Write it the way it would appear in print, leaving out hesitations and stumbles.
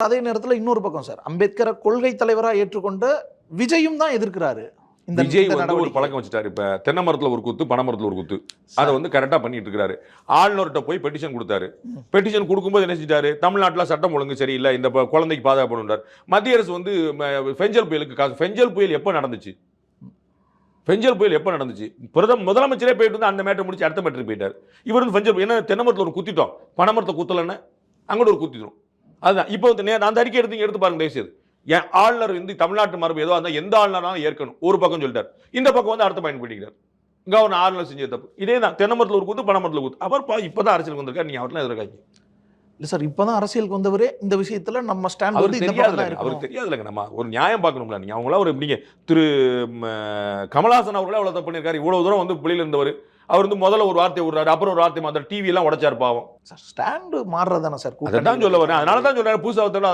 அதே நேரத்தில் இன்னொரு பக்கம் சார், அம்பேத்கரை கொள்கை தலைவராக ஏற்றுக்கொண்ட விஜயும் தான் எதிர்க்கிறாரு. விஜய் வந்து ஒரு பழக்கம் வச்சுட்டாரு. இப்ப தென்னை மரத்துல ஒரு குத்து, பனை மரத்துல ஒரு குத்து, அதை வந்து கரெக்டா பண்ணிட்டு இருக்காரு. ஆளுநர்கிட்ட போய் பெட்டிஷன் கொடுத்தாரு. பெட்டிஷன் கொடுக்கும்போது என்ன செஞ்சாரு, தமிழ்நாட்டில் சட்டம் ஒழுங்கு சரியில்லை, இந்த குழந்தைக்கு பாதுகாப்பு. மத்திய அரசு வந்து பெஞ்சல் புயலுக்கு காசு. பெஞ்சல் புயல் எப்போ நடந்துச்சு? பெஞ்சல் புயல் எப்போ நடந்துச்சு? முதலமைச்சரே போயிட்டு வந்து அந்த மேட்டர் முடிச்சு அடுத்த மேட்டருக்கு போயிட்டார். இவர் வந்து பெஞ்சல் என்ன தென்னை மரத்தில் ஒரு குத்திட்டோம், பனை மரத்தை குத்தலைன்னு அங்கிட்ட ஒரு குத்திடும். அதுதான் இப்போ வந்து அந்த அறிக்கை எடுத்து பாருங்க தயவுசெய்து. என் ஆளுநர் வந்து தமிழ்நாட்டு மரபு ஏதோ அந்த எந்த ஆளுநராலும் ஏற்கணும் ஒரு பக்கம் சொல்லிட்டார், இந்த பக்கம் வந்து அடுத்த பயன்படுத்திக்கிறார். கவர்னர் ஆளுநர் செஞ்ச தப்பு இதே தான். தென்னை மரத்தில் ஒரு குத்து, பனை மரத்தில் குத்து. அவர் இப்பதான் அரசியலுக்கு வந்திருக்காரு, நீங்க அவர்லாம் எதிர்க்காங்க. இல்லை சார், இப்போதான் அரசியலுக்கு வந்தவரே இந்த விஷயத்துல நம்ம ஸ்டாண்ட் வந்து அவருக்கு தெரியாதுல்லைங்க. நம்ம ஒரு நியாயம் பார்க்கணும்ல. நீங்க அவங்களா ஒரு நீங்க திரு கமலஹாசன் அவர்களே அவ்வளவு தப்பு பண்ணியிருக்காரு. இவ்வளவு தூரம் வந்து வெளியில இருந்தவர் அவர் வந்து முதல்ல ஒரு வார்த்தை விடுறாரு, அப்புறம் ஒரு வார்த்தை மாத்திர டிவி எல்லாம் உடைச்சாரு பாவம். ஸ்டாண்டு மாறுறதானே சார்? அதான் சொல்ல வரேன். அதனால தான் சொல்றேன் புதுசா